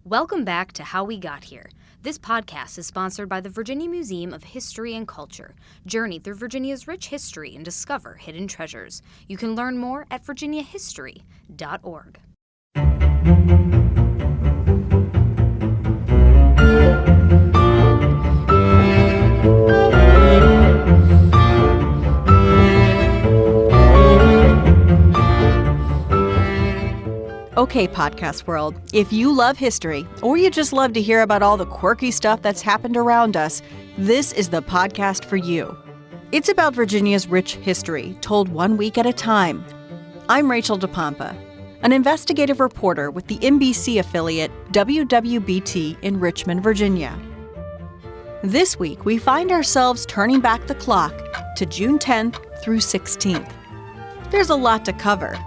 Welcome back to How We Got Here. This podcast is sponsored by the Virginia Museum of History and Culture. Journey through Virginia's rich history and discover hidden treasures. You can learn more at virginiahistory.org. Okay, podcast world, if you love history, or you just love to hear about all the quirky stuff that's happened around us, this is the podcast for you. It's about Virginia's rich history, told 1 week at a time. I'm Rachel DePompa, an investigative reporter with the NBC affiliate WWBT in Richmond, Virginia. This week, we find ourselves turning back the clock to June 10th through 16th. There's a lot to cover.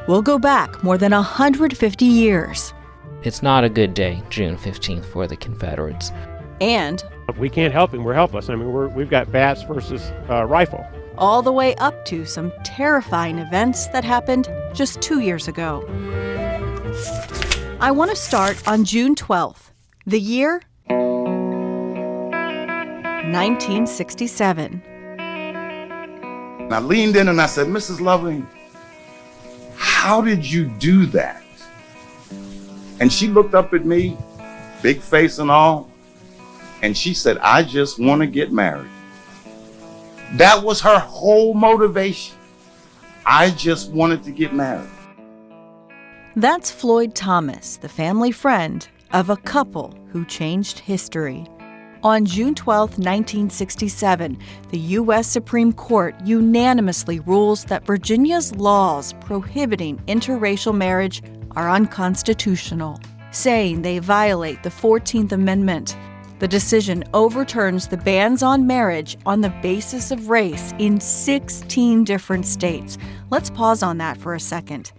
We'll go back more than 150 years. It's not a good day, June 15th, for the Confederates. And we can't help him. We're helpless. I mean, we've got bats versus rifle. all the way up to some terrifying events that happened just 2 years ago. I want to start on June 12th, the year 1967. I leaned in and I said, Mrs. Loving, how did you do that? And she looked up at me, big face and all, and she said, I just want to get married. That was her whole motivation. I just wanted to get married. That's Floyd Thomas, the family friend of a couple who changed history. On June 12, 1967, the U.S. Supreme Court unanimously rules that Virginia's laws prohibiting interracial marriage are unconstitutional, saying they violate the 14th Amendment. The decision overturns the bans on marriage on the basis of race in 16 different states. Let's pause on that for a second.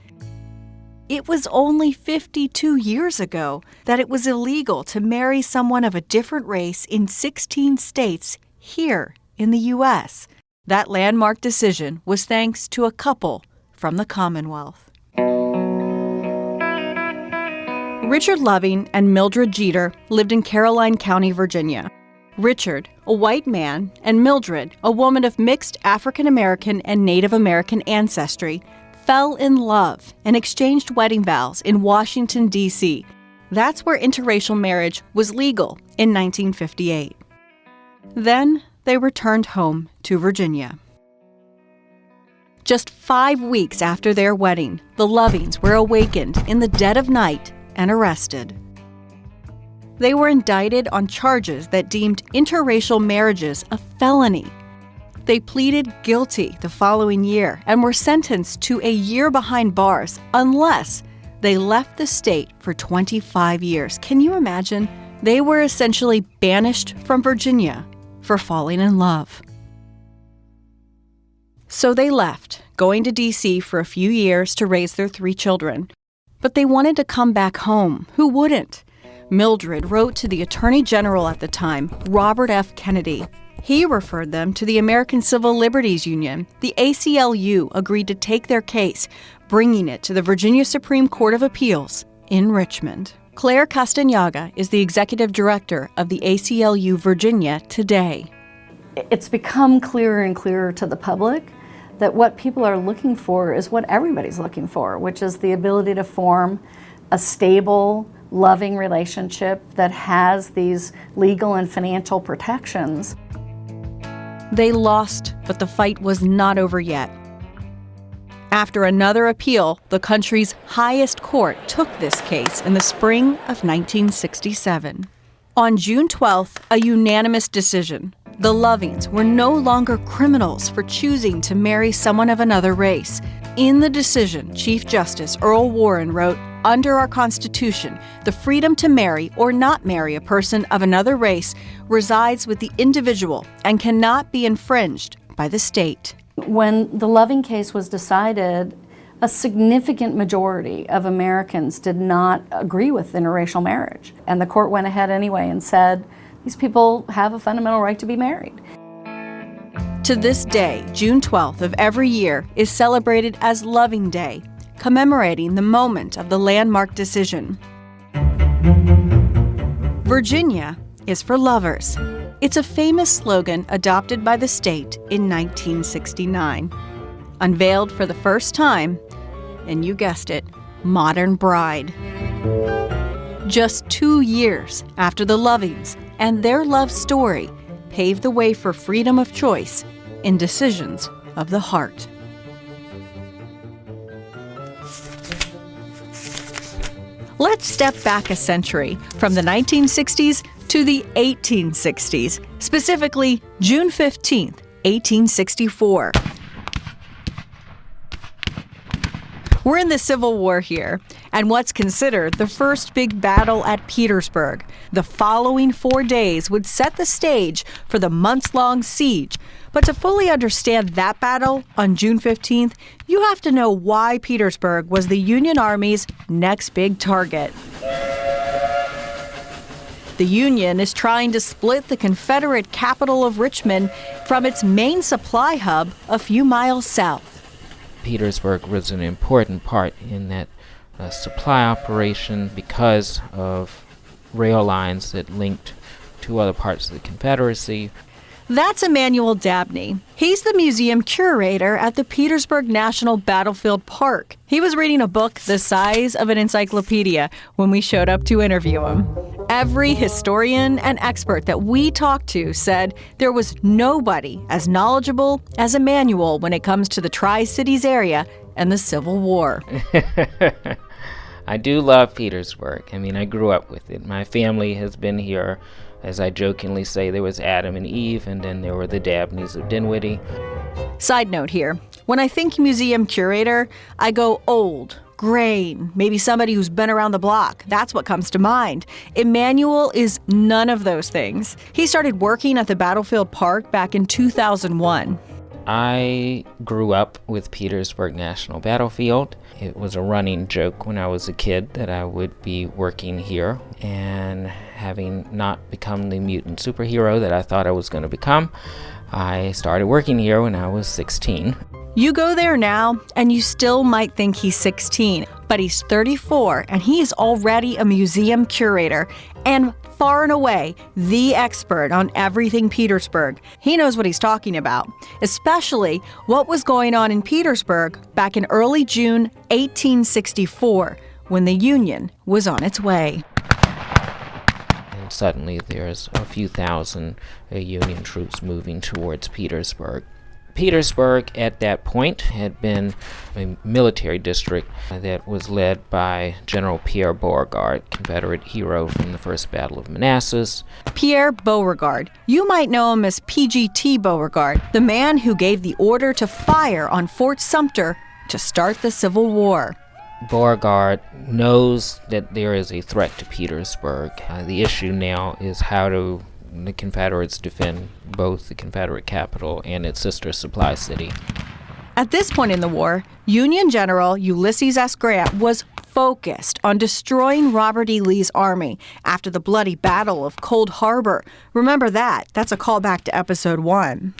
It was only 52 years ago that it was illegal to marry someone of a different race in 16 states here in the U.S. That landmark decision was thanks to a couple from the Commonwealth. Richard Loving and Mildred Jeter lived in Caroline County, Virginia. Richard, a white man, and Mildred, a woman of mixed African American and Native American ancestry, fell in love and exchanged wedding vows in Washington, D.C. That's where interracial marriage was legal in 1958. Then they returned home to Virginia. Just 5 weeks after their wedding, the Lovings were awakened in the dead of night and arrested. They were indicted on charges that deemed interracial marriages a felony. They pleaded guilty the following year and were sentenced to a year behind bars unless they left the state for 25 years. Can you imagine? They were essentially banished from Virginia for falling in love. So they left, going to D.C. for a few years to raise their 3 children. But they wanted to come back home. Who wouldn't? Mildred wrote to the Attorney General at the time, Robert F. Kennedy. He referred them to the American Civil Liberties Union. The ACLU agreed to take their case, bringing it to the Virginia Supreme Court of Appeals in Richmond. Claire Castañaga is the executive director of the ACLU Virginia today. It's become clearer and clearer to the public that what people are looking for is what everybody's looking for, which is the ability to form a stable, loving relationship that has these legal and financial protections. They lost, but the fight was not over yet. After another appeal, the country's highest court took this case in the spring of 1967. On June 12th, a unanimous decision. The Lovings were no longer criminals for choosing to marry someone of another race. In the decision, Chief Justice Earl Warren wrote, "Under our Constitution, the freedom to marry or not marry a person of another race resides with the individual and cannot be infringed by the state." When the Loving case was decided, a significant majority of Americans did not agree with interracial marriage. And the court went ahead anyway and said, these people have a fundamental right to be married. To this day, June 12th of every year is celebrated as Loving Day, commemorating the moment of the landmark decision. Virginia is for lovers. It's a famous slogan adopted by the state in 1969. Unveiled for the first time, and you guessed it, Modern Bride. Just 2 years after the Lovings and their love story paved the way for freedom of choice in decisions of the heart. Let's step back a century from the 1960s to the 1860s, specifically June 15th, 1864. We're in the Civil War here, and what's considered the first big battle at Petersburg. The following 4 days would set the stage for the months-long siege. But to fully understand that battle on June 15th, you have to know why Petersburg was the Union Army's next big target. The Union is trying to split the Confederate capital of Richmond from its main supply hub a few miles south. Petersburg was an important part in that supply operation because of rail lines that linked to other parts of the Confederacy. That's Emmanuel Dabney. He's the museum curator at the Petersburg National Battlefield Park. He was reading a book the size of an encyclopedia when we showed up to interview him. Every historian and expert that we talked to said there was nobody as knowledgeable as Emmanuel when it comes to the Tri-Cities area and the Civil War. I do love Petersburg. I mean, I grew up with it. My family has been here. As I jokingly say, there was Adam and Eve, and then there were the Dabneys of Dinwiddie. Side note here, when I think museum curator, I go old, grain, maybe somebody who's been around the block. That's what comes to mind. Emmanuel is none of those things. He started working at the Battlefield Park back in 2001. I grew up with Petersburg National Battlefield. It was a running joke when I was a kid that I would be working here, and having not become the mutant superhero that I thought I was going to become, I started working here when I was 16. You go there now, and you still might think he's 16, but he's 34, and he's already a museum curator, and far and away the expert on everything Petersburg. He knows what he's talking about, especially what was going on in Petersburg back in early June 1864, when the Union was on its way. And suddenly there's a few thousand Union troops moving towards Petersburg. Petersburg at that point had been a military district that was led by General Pierre Beauregard, Confederate hero from the First Battle of Manassas. Pierre Beauregard. You might know him as PGT Beauregard, the man who gave the order to fire on Fort Sumter to start the Civil War. Beauregard knows that there is a threat to Petersburg. The issue now is how do the Confederates defend both the Confederate capital and its sister supply city. At this point in the war, Union General Ulysses S. Grant was focused on destroying Robert E. Lee's army after the bloody Battle of Cold Harbor. Remember that. That's a callback to Episode 1.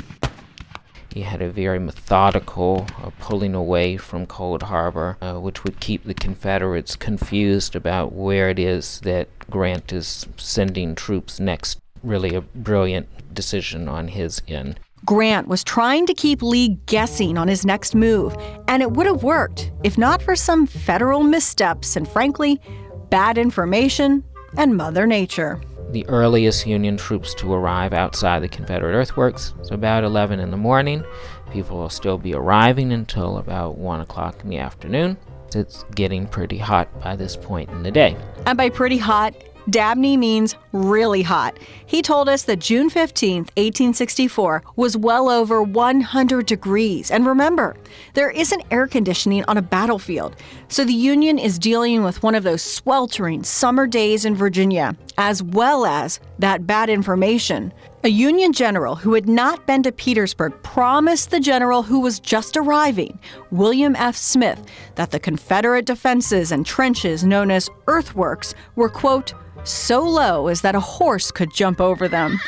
He had a very methodical pulling away from Cold Harbor, which would keep the Confederates confused about where it is that Grant is sending troops next. Really a brilliant decision on his end. Grant was trying to keep Lee guessing on his next move, and it would have worked if not for some federal missteps and, frankly, bad information and Mother Nature. The earliest Union troops to arrive outside the Confederate earthworks is about 11 in the morning. People will still be arriving until about 1 o'clock in the afternoon. It's getting pretty hot by this point in the day. And by pretty hot, Dabney means really hot. He told us that June 15th, 1864 was well over 100 degrees. And remember, there isn't air conditioning on a battlefield. So the Union is dealing with one of those sweltering summer days in Virginia, as well as that bad information. A Union general who had not been to Petersburg promised the general who was just arriving, William F. Smith, that the Confederate defenses and trenches known as earthworks were, quote, so low as that a horse could jump over them.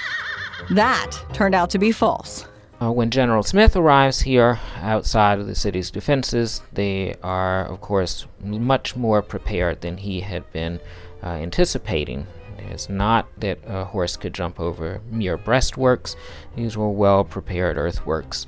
That turned out to be false. When General Smith arrives here outside of the city's defenses, they are, of course, much more prepared than he had been anticipating. It's not that a horse could jump over mere breastworks. These were well-prepared earthworks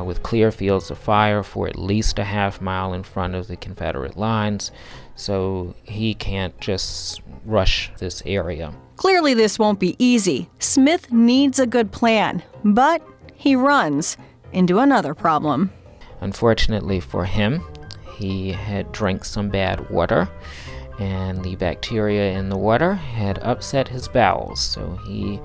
with clear fields of fire for at least a half mile in front of the Confederate lines, so he can't just rush this area. Clearly this won't be easy. Smith needs a good plan, but he runs into another problem. Unfortunately for him, he had drank some bad water, and the bacteria in the water had upset his bowels, so he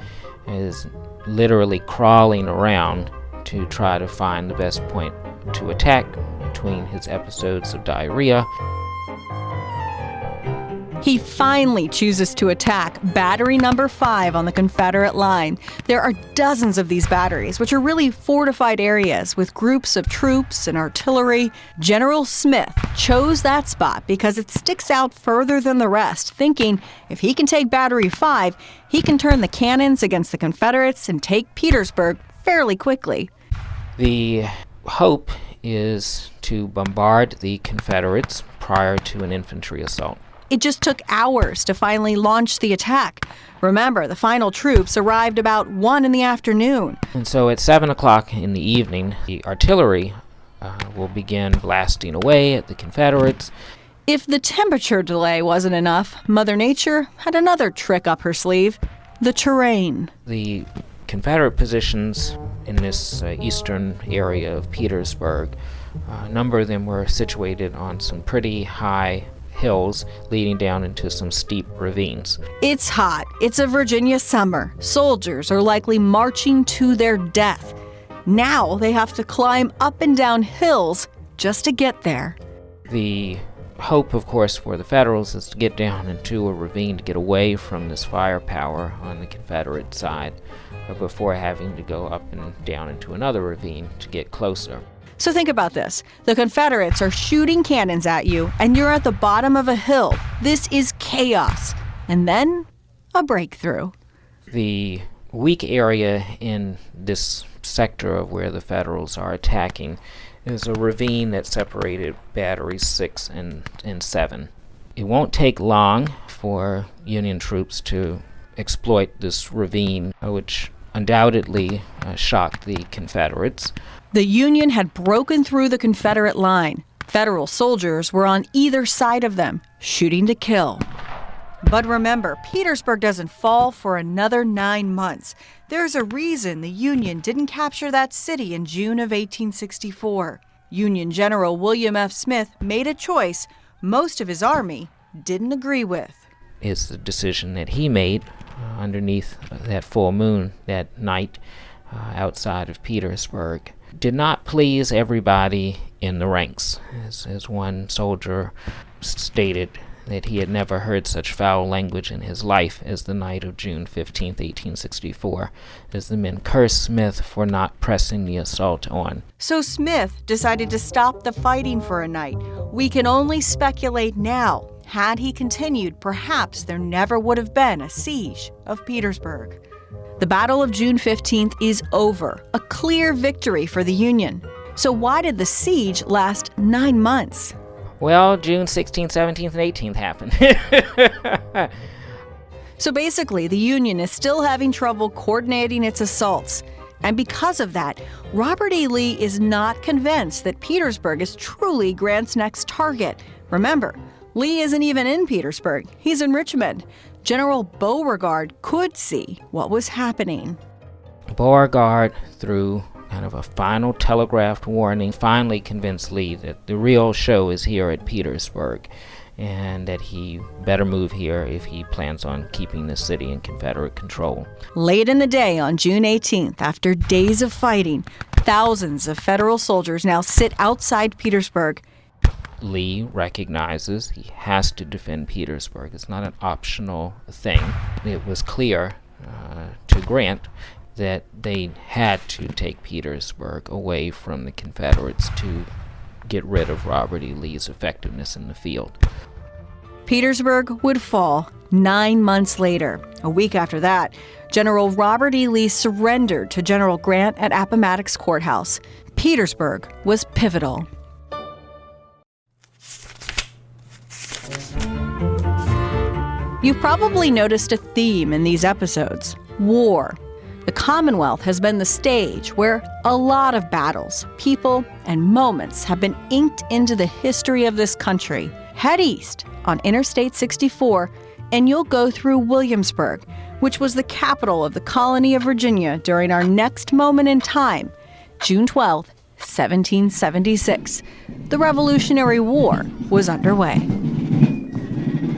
is literally crawling around to try to find the best point to attack between his episodes of diarrhea. He finally chooses to attack Battery Number 5 on the Confederate line. There are dozens of these batteries, which are really fortified areas with groups of troops and artillery. General Smith chose that spot because it sticks out further than the rest, thinking if he can take Battery 5, he can turn the cannons against the Confederates and take Petersburg fairly quickly. The hope is to bombard the Confederates prior to an infantry assault. It just took hours to finally launch the attack. Remember, the final troops arrived about 1 in the afternoon. And so at 7 o'clock in the evening, the artillery will begin blasting away at the Confederates. If the temperature delay wasn't enough, Mother Nature had another trick up her sleeve: the terrain. The Confederate positions in this eastern area of Petersburg, a number of them were situated on some pretty high hills leading down into some steep ravines. It's hot. It's a Virginia summer. Soldiers are likely marching to their death. Now they have to climb up and down hills just to get there. The hope, of course, for the Federals is to get down into a ravine to get away from this firepower on the Confederate side before having to go up and down into another ravine to get closer. So think about this. The Confederates are shooting cannons at you, and you're at the bottom of a hill. This is chaos. And then a breakthrough. The weak area in this sector of where the Federals are attacking is a ravine that separated batteries 6 and 7. It won't take long for Union troops to exploit this ravine, which undoubtedly shocked the Confederates. The Union had broken through the Confederate line. Federal soldiers were on either side of them, shooting to kill. But remember, Petersburg doesn't fall for another 9 months. There's a reason the Union didn't capture that city in June of 1864. Union General William F. Smith made a choice most of his army didn't agree with. It's the decision that he made underneath that full moon that night outside of Petersburg. Did not please everybody in the ranks. As one soldier stated, that he had never heard such foul language in his life as the night of June 15, 1864, as the men cursed Smith for not pressing the assault on. So Smith decided to stop the fighting for a night. We can only speculate now. Had he continued, perhaps there never would have been a siege of Petersburg. The Battle of June 15th is over, a clear victory for the Union. So why did the siege last 9 months? Well, June 16th, 17th, and 18th happened. So basically, the Union is still having trouble coordinating its assaults. And because of that, Robert E. Lee is not convinced that Petersburg is truly Grant's next target. Remember, Lee isn't even in Petersburg. He's in Richmond. General Beauregard could see what was happening. Beauregard, through kind of a final telegraphed warning, finally convinced Lee that the real show is here at Petersburg and that he better move here if he plans on keeping the city in Confederate control. Late in the day on June 18th, after days of fighting, thousands of Federal soldiers now sit outside Petersburg. Lee recognizes he has to defend Petersburg. It's not an optional thing. It was clear to Grant that they had to take Petersburg away from the Confederates to get rid of Robert E. Lee's effectiveness in the field. Petersburg would fall 9 months later. A week after that, General Robert E. Lee surrendered to General Grant at Appomattox Courthouse. Petersburg was pivotal. You've probably noticed a theme in these episodes: war. The Commonwealth has been the stage where a lot of battles, people, and moments have been inked into the history of this country. Head east on Interstate 64, and you'll go through Williamsburg, which was the capital of the colony of Virginia during our next moment in time, June 12, 1776. The Revolutionary War was underway.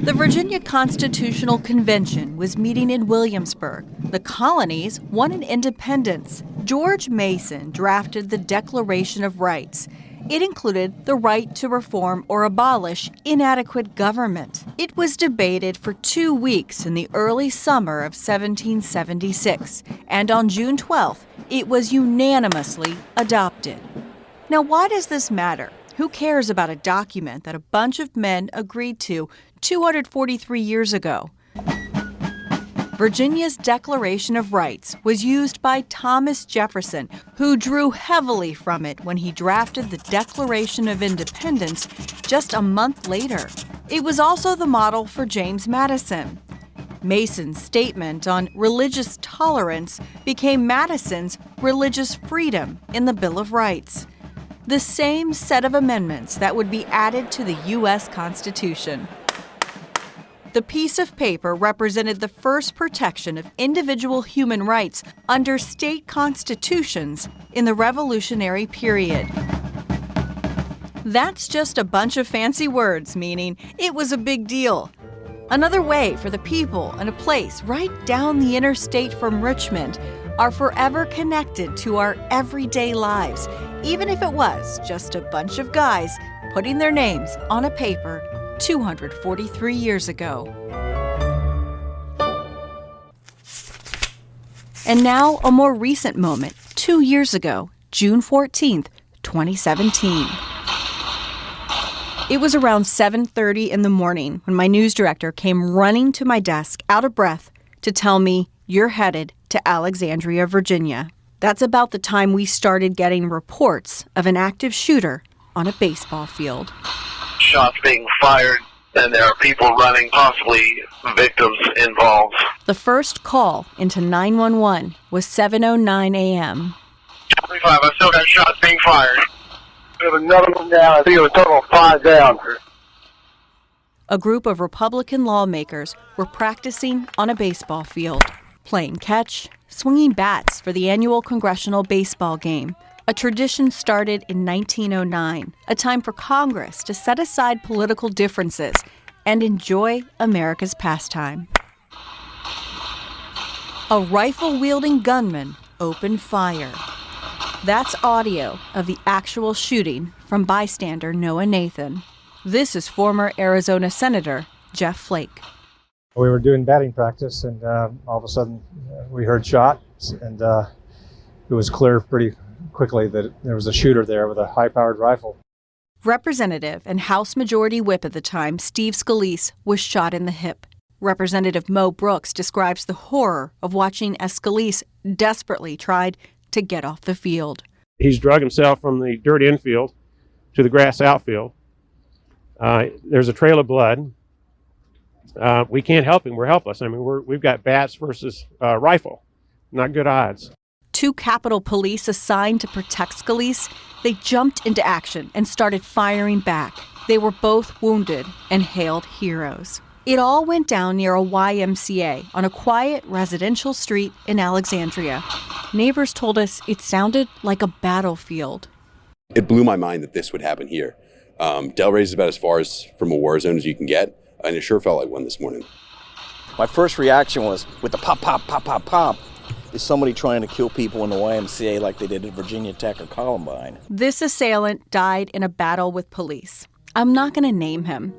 The Virginia Constitutional Convention was meeting in Williamsburg. The colonies wanted independence. George Mason drafted the Declaration of Rights. It included the right to reform or abolish inadequate government. It was debated for 2 weeks in the early summer of 1776, and on June 12th, it was unanimously adopted. Now, why does this matter? Who cares about a document that a bunch of men agreed to 243 years ago? Virginia's Declaration of Rights was used by Thomas Jefferson, who drew heavily from it when he drafted the Declaration of Independence just a month later. It was also the model for James Madison. Mason's statement on religious tolerance became Madison's religious freedom in the Bill of Rights, the same set of amendments that would be added to the U.S. Constitution. The piece of paper represented the first protection of individual human rights under state constitutions in the Revolutionary period. That's just a bunch of fancy words, meaning it was a big deal. Another way for the people and a place right down the interstate from Richmond are forever connected to our everyday lives, even if it was just a bunch of guys putting their names on a paper 243 years ago. And now a more recent moment, 2 years ago, June 14th, 2017. It was around 7:30 in the morning when my news director came running to my desk, out of breath, to tell me, "You're headed to Alexandria, Virginia." That's about the time we started getting reports of an active shooter on a baseball field. Shots being fired, and there are people running, possibly victims involved. The first call into 911 was 7:09 a.m. 25, I still got shots being fired. We have another one down. I think it was a total of 5 down. A group of Republican lawmakers were practicing on a baseball field, playing catch, swinging bats for the annual congressional baseball game. A tradition started in 1909, a time for Congress to set aside political differences and enjoy America's pastime. A rifle-wielding gunman opened fire. That's audio of the actual shooting from bystander Noah Nathan. This is former Arizona Senator Jeff Flake. We were doing batting practice, and all of a sudden we heard shots, and it was clear pretty quickly that there was a shooter there with a high-powered rifle. Representative and House Majority Whip at the time, Steve Scalise, was shot in the hip. Representative Mo Brooks describes the horror of watching as Scalise desperately tried to get off the field. He's drug himself from the dirt infield to the grass outfield. There's a trail of blood. We can't help him. We're helpless. I mean, we've got bats versus rifle. Not good odds. 2 Capitol Police assigned to protect Scalise, they jumped into action and started firing back. They were both wounded and hailed heroes. It all went down near a YMCA on a quiet residential street in Alexandria. Neighbors told us it sounded like a battlefield. It blew my mind that this would happen here. Delray is about as far as from a war zone as you can get, and it sure felt like one this morning. My first reaction was, with the pop, pop, pop, pop, pop, is somebody trying to kill people in the YMCA like they did at Virginia Tech or Columbine. This assailant died in a battle with police. I'm not going to name him.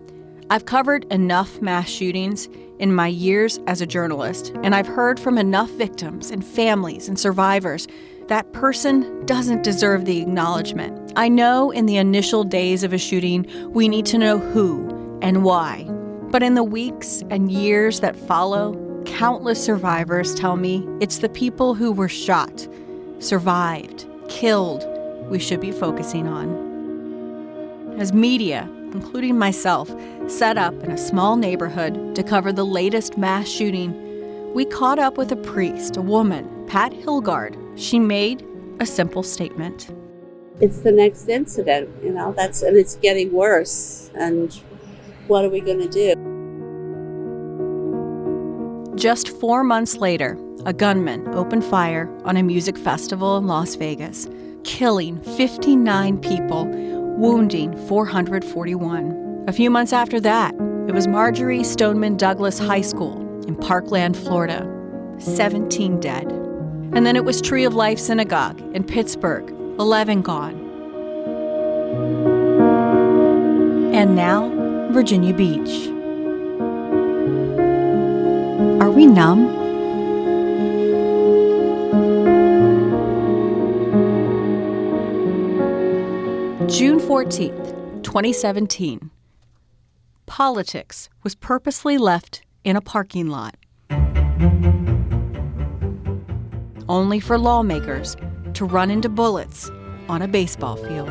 I've covered enough mass shootings in my years as a journalist, and I've heard from enough victims and families and survivors. That person doesn't deserve the acknowledgement. I know in the initial days of a shooting, we need to know who and why. But in the weeks and years that follow, countless survivors tell me it's the people who were shot, survived, killed, we should be focusing on. As media, including myself, set up in a small neighborhood to cover the latest mass shooting. We caught up with a priest, a woman, Pat Hilgard. She made a simple statement. It's the next incident, and it's getting worse. And what are we going to do? Just 4 months later, a gunman opened fire on a music festival in Las Vegas, killing 59 people, wounding 441. A few months after that, it was Marjorie Stoneman Douglas High School in Parkland, Florida. 17 dead. And then it was Tree of Life Synagogue in Pittsburgh, 11 gone. And now, Virginia Beach. Are we numb? June 14th, 2017. Politics was purposely left in a parking lot, only for lawmakers to run into bullets on a baseball field.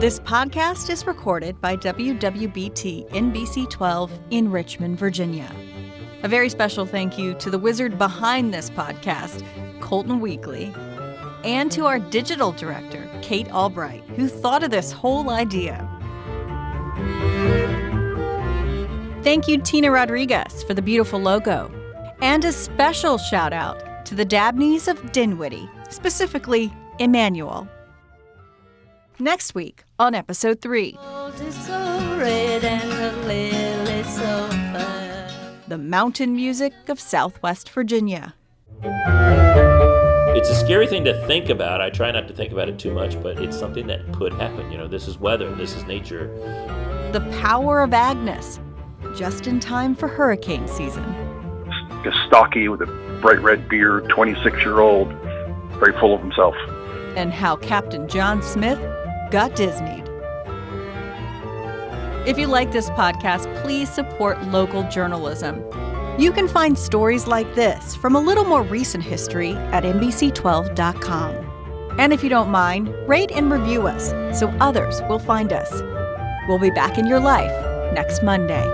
This podcast is recorded by WWBT NBC 12 in Richmond, Virginia. A very special thank you to the wizard behind this podcast, Colton Weekly, and to our digital director, Kate Albright, who thought of this whole idea. Thank you, Tina Rodriguez, for the beautiful logo. And a special shout out to the Dabneys of Dinwiddie, specifically Emmanuel. Next week on episode 3. The mountain music of Southwest Virginia. It's a scary thing to think about. I try not to think about it too much, but it's something that could happen. This is weather, this is nature. The power of Agnes, just in time for hurricane season. A stocky with a bright red beard, 26-year-old, very full of himself. And how Captain John Smith got Disneyed. If you like this podcast, please support local journalism. You can find stories like this from a little more recent history at NBC12.com. And if you don't mind, rate and review us so others will find us. We'll be back in your life next Monday.